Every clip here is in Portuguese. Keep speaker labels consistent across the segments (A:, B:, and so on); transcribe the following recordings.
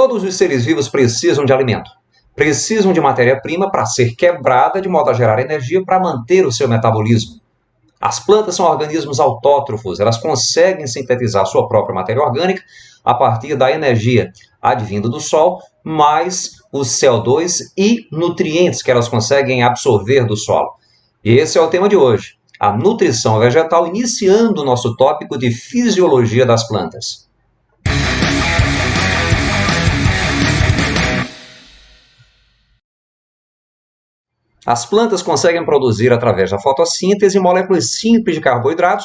A: Todos os seres vivos precisam de alimento. Precisam de matéria-prima para ser quebrada de modo a gerar energia para manter o seu metabolismo. As plantas são organismos autótrofos, elas conseguem sintetizar sua própria matéria orgânica a partir da energia advinda do Sol, mais o CO2 e nutrientes que elas conseguem absorver do solo. E esse é o tema de hoje, a nutrição vegetal, iniciando o nosso tópico de fisiologia das plantas. As plantas conseguem produzir, através da fotossíntese, moléculas simples de carboidratos,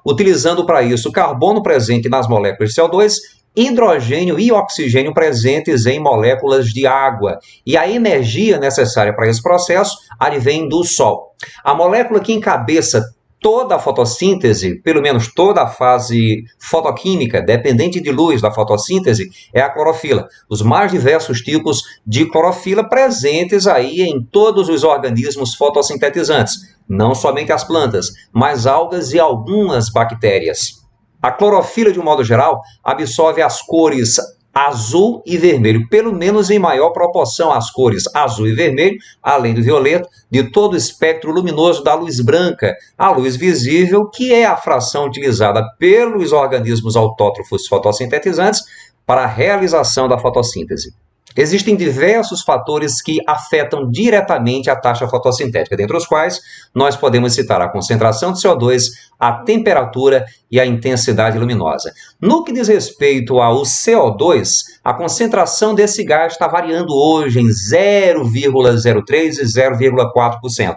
A: utilizando para isso carbono presente nas moléculas de CO2, hidrogênio e oxigênio presentes em moléculas de água. E a energia necessária para esse processo advém do Sol. A molécula que encabeça toda a fotossíntese, pelo menos toda a fase fotoquímica, dependente de luz da fotossíntese, é a clorofila. Os mais diversos tipos de clorofila presentes aí em todos os organismos fotossintetizantes, não somente as plantas, mas algas e algumas bactérias. A clorofila, de um modo geral, absorve as cores azul e vermelho, pelo menos em maior proporção as cores azul e vermelho, além do violeta, de todo o espectro luminoso da luz branca, a luz visível, que é a fração utilizada pelos organismos autótrofos fotossintetizantes para a realização da fotossíntese. Existem diversos fatores que afetam diretamente a taxa fotossintética, dentre os quais nós podemos citar a concentração de CO2, a temperatura e a intensidade luminosa. No que diz respeito ao CO2, a concentração desse gás está variando hoje em 0,03% e 0,4%.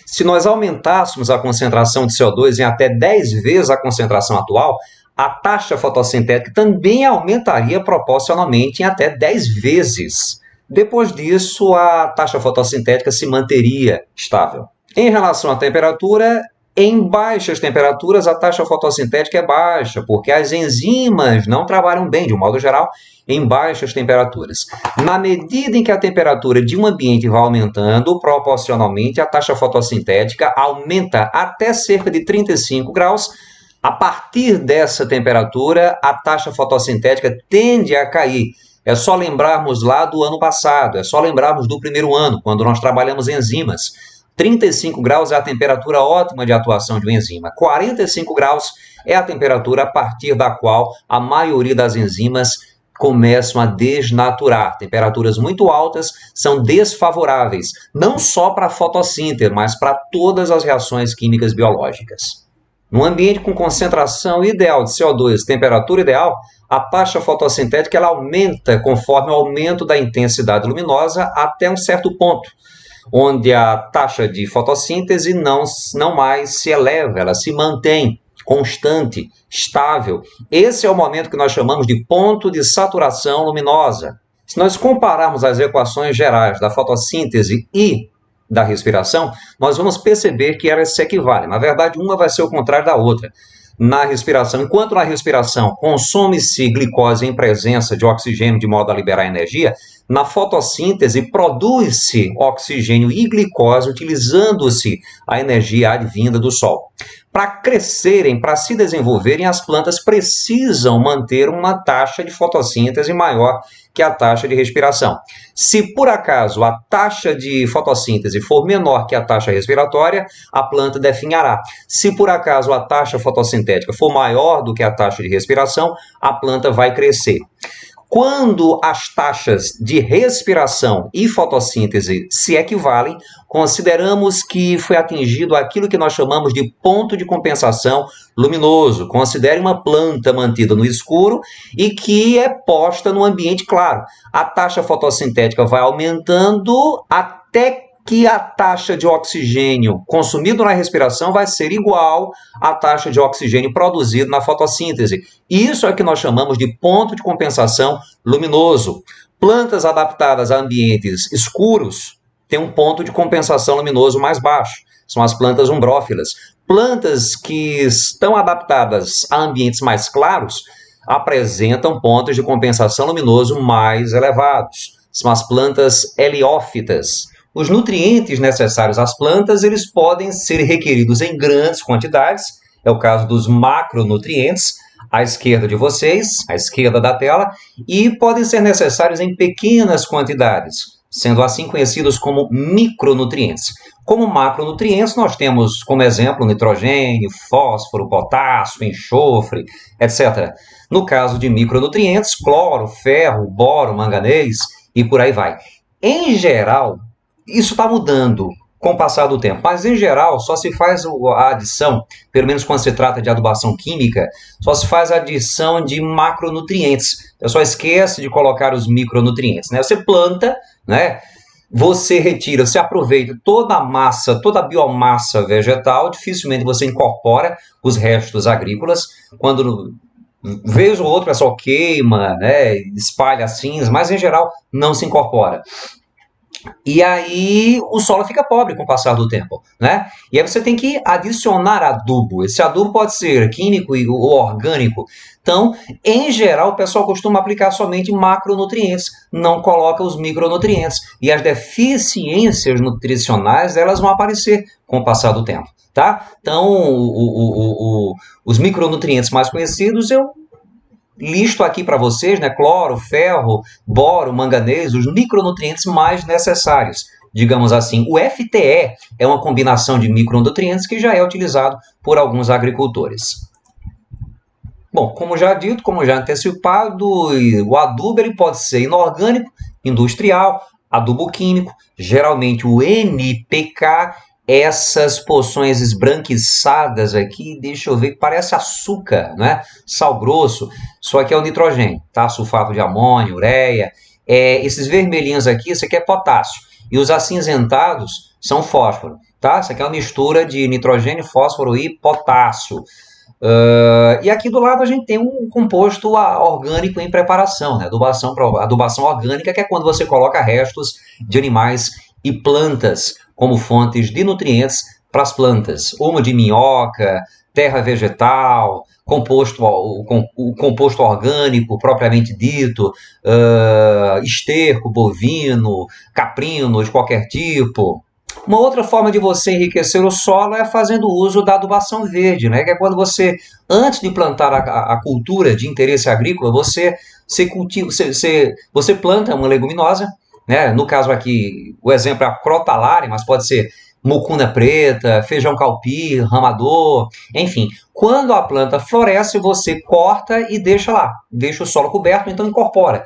A: Se nós aumentássemos a concentração de CO2 em até 10 vezes a concentração atual, a taxa fotossintética também aumentaria proporcionalmente em até 10 vezes. Depois disso, a taxa fotossintética se manteria estável. Em relação à temperatura, em baixas temperaturas a taxa fotossintética é baixa, porque as enzimas não trabalham bem, de um modo geral, em baixas temperaturas. Na medida em que a temperatura de um ambiente vai aumentando, proporcionalmente a taxa fotossintética aumenta até cerca de 35 graus. A partir dessa temperatura, a taxa fotossintética tende a cair. É só lembrarmos lá do ano passado, é só lembrarmos do primeiro ano, quando nós trabalhamos enzimas. 35 graus é a temperatura ótima de atuação de uma enzima. 45 graus é a temperatura a partir da qual a maioria das enzimas começam a desnaturar. Temperaturas muito altas são desfavoráveis, não só para a fotossíntese, mas para todas as reações químicas biológicas. Num ambiente com concentração ideal de CO2, temperatura ideal, a taxa fotossintética ela aumenta conforme o aumento da intensidade luminosa até um certo ponto, onde a taxa de fotossíntese não mais se eleva, ela se mantém constante, estável. Esse é o momento que nós chamamos de ponto de saturação luminosa. Se nós compararmos as equações gerais da fotossíntese e da respiração, nós vamos perceber que elas se equivalem. Na verdade, uma vai ser o contrário da outra. Na respiração, enquanto na respiração consome-se glicose em presença de oxigênio de modo a liberar energia, na fotossíntese produz-se oxigênio e glicose utilizando-se a energia advinda do Sol. Para crescerem, para se desenvolverem, as plantas precisam manter uma taxa de fotossíntese maior que a taxa de respiração. Se por acaso a taxa de fotossíntese for menor que a taxa respiratória, a planta definhará. Se por acaso a taxa fotossintética for maior do que a taxa de respiração, a planta vai crescer. Quando as taxas de respiração e fotossíntese se equivalem, consideramos que foi atingido aquilo que nós chamamos de ponto de compensação luminoso. Considere uma planta mantida no escuro e que é posta no ambiente claro. A taxa fotossintética vai aumentando até que a taxa de oxigênio consumido na respiração vai ser igual à taxa de oxigênio produzido na fotossíntese. Isso é o que nós chamamos de ponto de compensação luminoso. Plantas adaptadas a ambientes escuros têm um ponto de compensação luminoso mais baixo. São as plantas umbrófilas. Plantas que estão adaptadas a ambientes mais claros apresentam pontos de compensação luminoso mais elevados. São as plantas heliófitas. Os nutrientes necessários às plantas, eles podem ser requeridos em grandes quantidades, é o caso dos macronutrientes, à esquerda de vocês, à esquerda da tela, e podem ser necessários em pequenas quantidades, sendo assim conhecidos como micronutrientes. Como macronutrientes, nós temos como exemplo nitrogênio, fósforo, potássio, enxofre, etc. No caso de micronutrientes, cloro, ferro, boro, manganês e por aí vai. Em geral, isso está mudando com o passar do tempo, mas em geral só se faz a adição, pelo menos quando se trata de adubação química, só se faz a adição de macronutrientes. Eu só esquece de colocar os micronutrientes, né? Você planta, né? Você retira, você aproveita toda a massa, toda a biomassa vegetal, dificilmente você incorpora os restos agrícolas. Quando vez ou outra só queima, né, espalha cinza, mas em geral não se incorpora. E aí o solo fica pobre com o passar do tempo, né? E aí você tem que adicionar adubo. Esse adubo pode ser químico ou orgânico. Então, em geral, o pessoal costuma aplicar somente macronutrientes, não coloca os micronutrientes. E as deficiências nutricionais, elas vão aparecer com o passar do tempo, tá? Então, os micronutrientes mais conhecidos eu listo aqui para vocês, né? Cloro, ferro, boro, manganês, os micronutrientes mais necessários. Digamos assim, o FTE é uma combinação de micronutrientes que já é utilizado por alguns agricultores. Bom, como já dito, como já antecipado, o adubo ele pode ser inorgânico, industrial, adubo químico, geralmente o NPK. Essas poções esbranquiçadas aqui, deixa eu ver, parece açúcar, né? Sal grosso, só que é o nitrogênio, tá? Sulfato de amônio, ureia. Esses vermelhinhos aqui, isso aqui é potássio. E os acinzentados são fósforo, tá? Isso aqui é uma mistura de nitrogênio, fósforo e potássio. E aqui do lado a gente tem um composto orgânico em preparação, né? Adubação orgânica, que é quando você coloca restos de animais e plantas como fontes de nutrientes para as plantas, uma de minhoca, terra vegetal, o composto orgânico propriamente dito, esterco bovino, caprino de qualquer tipo. Uma outra forma de você enriquecer o solo é fazendo uso da adubação verde, né? Que é quando você, antes de plantar a cultura de interesse agrícola, você planta uma leguminosa, né? No caso aqui, o exemplo é a crotalária, mas pode ser mucuna preta, feijão calpir, ramador, enfim. Quando a planta floresce, você corta e deixa lá, deixa o solo coberto, então incorpora.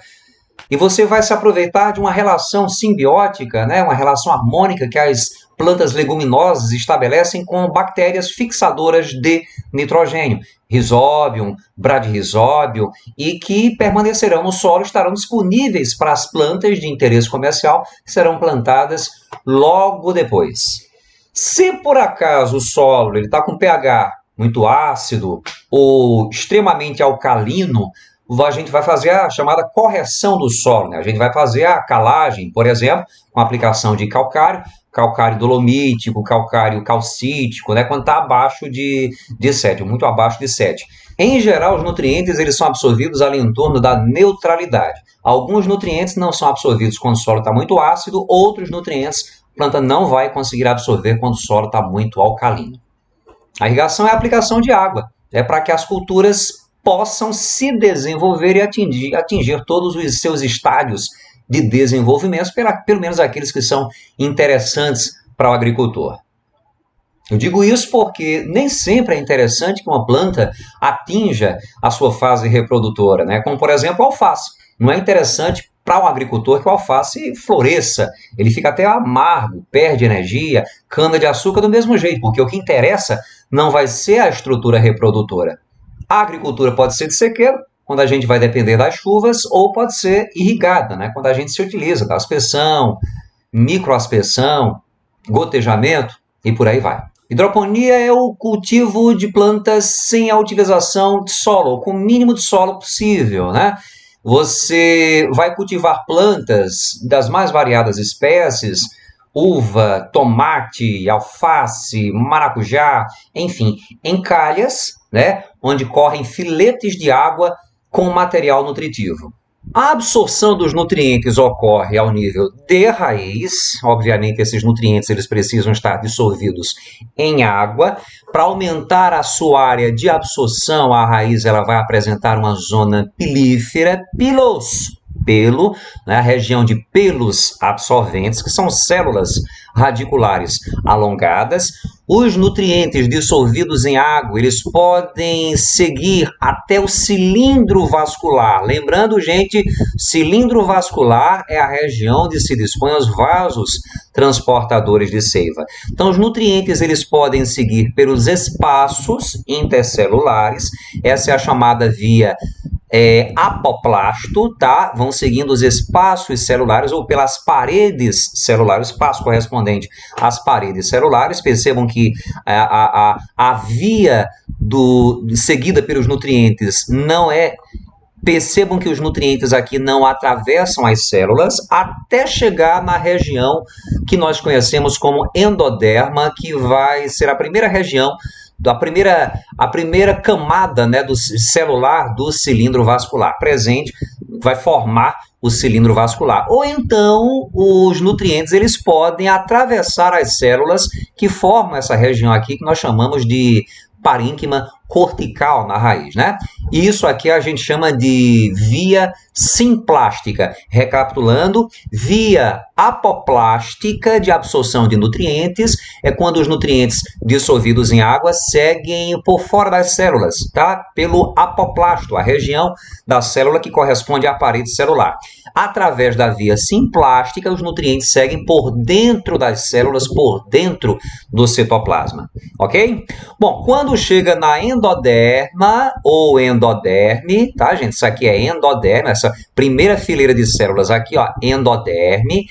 A: E você vai se aproveitar de uma relação simbiótica, né? Uma relação harmônica que as plantas leguminosas estabelecem com bactérias fixadoras de nitrogênio, Rhizobium, Bradyrhizobium, e que permanecerão no solo, estarão disponíveis para as plantas de interesse comercial que serão plantadas logo depois. Se por acaso o solo está com pH muito ácido ou extremamente alcalino, a gente vai fazer a chamada correção do solo, né? A gente vai fazer a calagem, por exemplo, com a aplicação de calcário dolomítico, calcário calcítico, né? Quando está abaixo de 7, muito abaixo de 7. Em geral, os nutrientes eles são absorvidos ali em torno da neutralidade. Alguns nutrientes não são absorvidos quando o solo está muito ácido, outros nutrientes a planta não vai conseguir absorver quando o solo está muito alcalino. A irrigação é a aplicação de água, para que as culturas possam se desenvolver e atingir todos os seus estádios de desenvolvimento, pelo menos aqueles que são interessantes para o agricultor. Eu digo isso porque nem sempre é interessante que uma planta atinja a sua fase reprodutora, né? Como, por exemplo, a alface. Não é interessante para o agricultor que o alface floresça. Ele fica até amargo, perde energia, cana-de-açúcar do mesmo jeito, porque o que interessa não vai ser a estrutura reprodutora. A agricultura pode ser de sequeiro, quando a gente vai depender das chuvas, ou pode ser irrigada, né? Quando a gente se utiliza da aspersão, microaspersão, gotejamento e por aí vai. Hidroponia é o cultivo de plantas sem a utilização de solo, com o mínimo de solo possível, né? Você vai cultivar plantas das mais variadas espécies, uva, tomate, alface, maracujá, enfim, em calhas, né, onde correm filetes de água com material nutritivo. A absorção dos nutrientes ocorre ao nível de raiz. Obviamente, esses nutrientes eles precisam estar dissolvidos em água. Para aumentar a sua área de absorção, a raiz ela vai apresentar uma zona pilífera, pelo, né, a região de pelos absorventes, que são células radiculares alongadas. Os nutrientes dissolvidos em água, eles podem seguir até o cilindro vascular. Lembrando, gente, cilindro vascular é a região onde se dispõem os vasos transportadores de seiva. Então, os nutrientes, eles podem seguir pelos espaços intercelulares. Essa é a chamada via apoplasto, tá? Vão seguindo os espaços celulares ou pelas paredes celulares, espaço correspondente às paredes celulares. Percebam que a via seguida pelos nutrientes não é... Percebam que os nutrientes aqui não atravessam as células até chegar na região que nós conhecemos como endoderma, que vai ser a primeira região, a primeira camada, né, do celular do cilindro vascular presente, vai formar o cilindro vascular. Ou então, os nutrientes eles podem atravessar as células que formam essa região aqui, que nós chamamos de parênquima cortical na raiz, né? E isso aqui a gente chama de via simplástica. Recapitulando, via apoplástica de absorção de nutrientes é quando os nutrientes dissolvidos em água seguem por fora das células, tá? Pelo apoplasto, a região da célula que corresponde à parede celular. Através da via simplástica, os nutrientes seguem por dentro das células, por dentro do citoplasma, ok? Bom, quando chega na endoderma ou endoderme, tá, gente? Isso aqui é endoderme, essa primeira fileira de células aqui, ó, endoderme.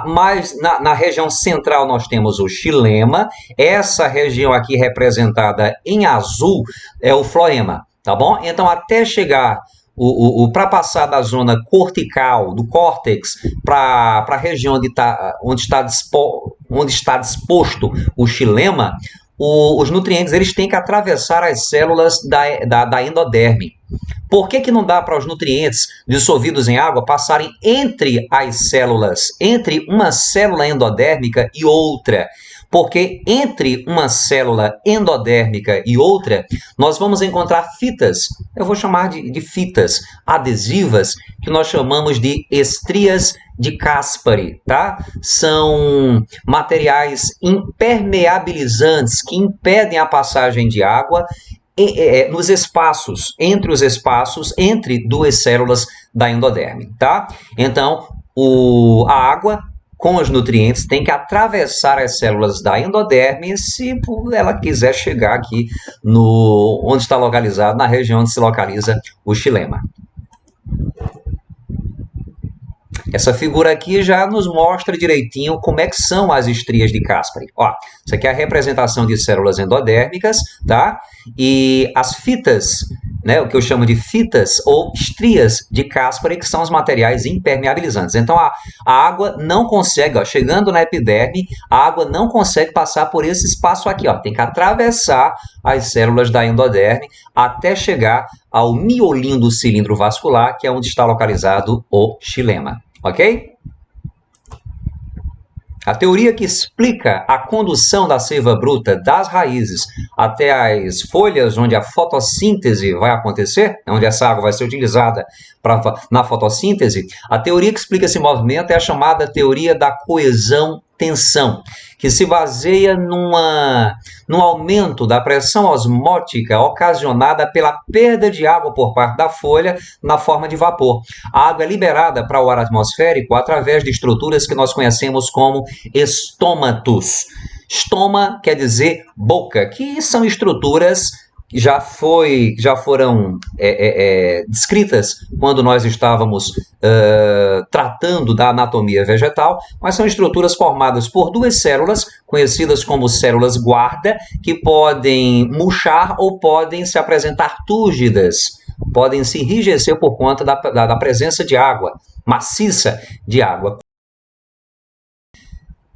A: Mas na região central nós temos o xilema. Essa região aqui representada em azul é o floema, tá bom? Então, até chegar para passar da zona cortical, do córtex, para a região onde está disposto o xilema, os nutrientes eles têm que atravessar as células da endoderme. Por que não dá para os nutrientes dissolvidos em água passarem entre as células, entre uma célula endodérmica e outra? Porque entre uma célula endodérmica e outra, nós vamos encontrar fitas, eu vou chamar de fitas adesivas, que nós chamamos de estrias de Caspary, tá? São materiais impermeabilizantes que impedem a passagem de água nos espaços, entre duas células da endoderme, tá? Então, a água com os nutrientes tem que atravessar as células da endoderme se ela quiser chegar aqui onde está localizado, na região onde se localiza o xilema. Essa figura aqui já nos mostra direitinho como é que são as estrias de Caspary. Ó, isso aqui é a representação de células endodérmicas, tá? E as fitas, né, o que eu chamo de fitas ou estrias de Caspary, que são os materiais impermeabilizantes. Então, a água não consegue, ó, chegando na epiderme, a água não consegue passar por esse espaço aqui, ó. Tem que atravessar as células da endoderme até chegar ao miolinho do cilindro vascular, que é onde está localizado o xilema. Ok? A teoria que explica a condução da seiva bruta das raízes até as folhas, onde a fotossíntese vai acontecer, onde essa água vai ser utilizada na fotossíntese, a teoria que explica esse movimento é a chamada teoria da coesão-tensão, que se baseia num aumento da pressão osmótica ocasionada pela perda de água por parte da folha na forma de vapor. A água é liberada para o ar atmosférico através de estruturas que nós conhecemos como estômatos. Estoma quer dizer boca, que são estruturas que já foram descritas quando nós estávamos tratando da anatomia vegetal, mas são estruturas formadas por duas células, conhecidas como células guarda, que podem murchar ou podem se apresentar túrgidas, podem se enrijecer por conta da presença de água, maciça de água.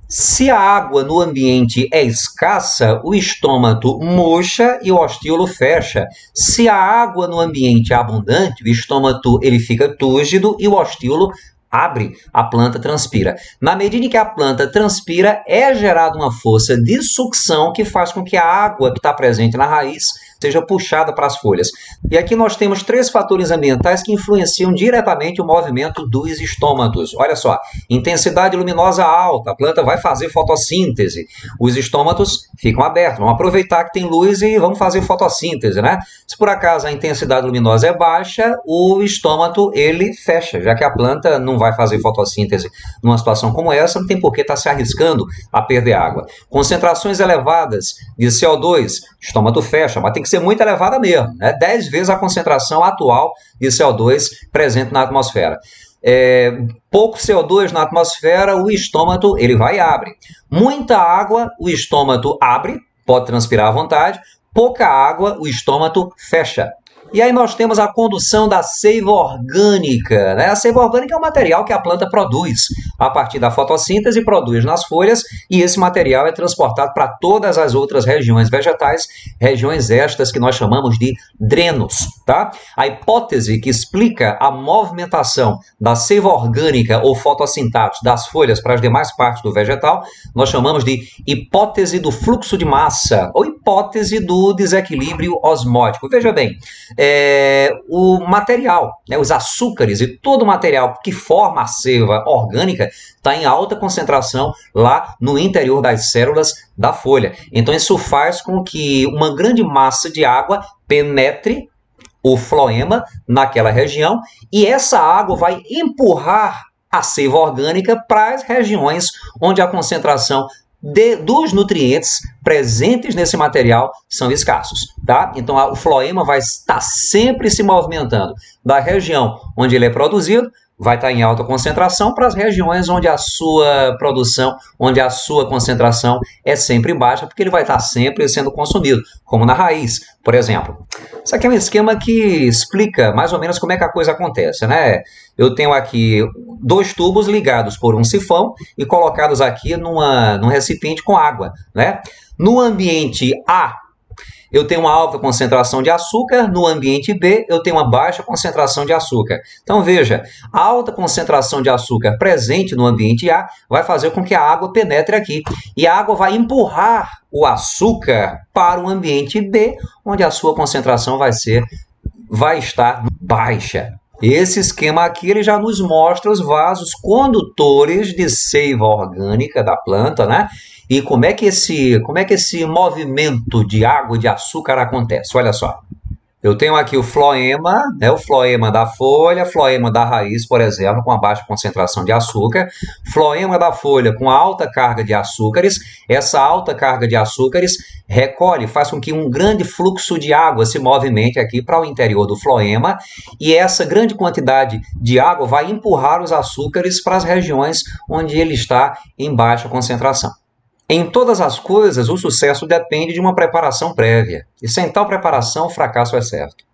A: Se a água no ambiente é escassa, o estômato murcha e o ostíolo fecha. Se a água no ambiente é abundante, o estômato ele fica túrgido e o ostíolo abre, a planta transpira. Na medida em que a planta transpira, é gerada uma força de sucção que faz com que a água que está presente na raiz seja puxada para as folhas. E aqui nós temos 3 fatores ambientais que influenciam diretamente o movimento dos estômatos. Olha só, intensidade luminosa alta, a planta vai fazer fotossíntese. Os estômatos ficam abertos, vamos aproveitar que tem luz e vamos fazer fotossíntese, né? Se por acaso a intensidade luminosa é baixa, o estômato ele fecha, já que a planta não vai fazer fotossíntese numa situação como essa, não tem por que estar se arriscando a perder água. Concentrações elevadas de CO2, estômato fecha, mas tem que ser muito elevada mesmo, né? 10 vezes a concentração atual de CO2 presente na atmosfera. Pouco CO2 na atmosfera, o estômato ele vai e abre. Muita água, o estômato abre, pode transpirar à vontade. Pouca água, o estômato fecha. E aí nós temos a condução da seiva orgânica, né? A seiva orgânica é um material que a planta produz a partir da fotossíntese, produz nas folhas, e esse material é transportado para todas as outras regiões vegetais, regiões estas que nós chamamos de drenos, tá? A hipótese que explica a movimentação da seiva orgânica ou fotossintática das folhas para as demais partes do vegetal, nós chamamos de hipótese do fluxo de massa, ou hipótese do desequilíbrio osmótico. Veja bem, o material, né, os açúcares e todo o material que forma a seiva orgânica está em alta concentração lá no interior das células da folha. Então isso faz com que uma grande massa de água penetre o floema naquela região e essa água vai empurrar a seiva orgânica para as regiões onde a concentração dos nutrientes presentes nesse material são escassos, tá? Então o floema vai estar sempre se movimentando da região onde ele é produzido, vai estar em alta concentração para as regiões onde a sua produção, onde a sua concentração é sempre baixa, porque ele vai estar sempre sendo consumido, como na raiz, por exemplo. Isso aqui é um esquema que explica mais ou menos como é que a coisa acontece, né? Eu tenho aqui 2 tubos ligados por um sifão e colocados aqui num recipiente com água, né? No ambiente A, eu tenho uma alta concentração de açúcar, no ambiente B eu tenho uma baixa concentração de açúcar. Então veja, a alta concentração de açúcar presente no ambiente A vai fazer com que a água penetre aqui. E a água vai empurrar o açúcar para o ambiente B, onde a sua concentração vai estar baixa. Esse esquema aqui ele já nos mostra os vasos condutores de seiva orgânica da planta, né? E como é que esse movimento de água e de açúcar acontece? Olha só. Eu tenho aqui o floema, né, o floema da folha, floema da raiz, por exemplo, com a baixa concentração de açúcar, floema da folha com alta carga de açúcares. Essa alta carga de açúcares recolhe, faz com que um grande fluxo de água se movimente aqui para o interior do floema, e essa grande quantidade de água vai empurrar os açúcares para as regiões onde ele está em baixa concentração. Em todas as coisas, o sucesso depende de uma preparação prévia. E sem tal preparação, o fracasso é certo.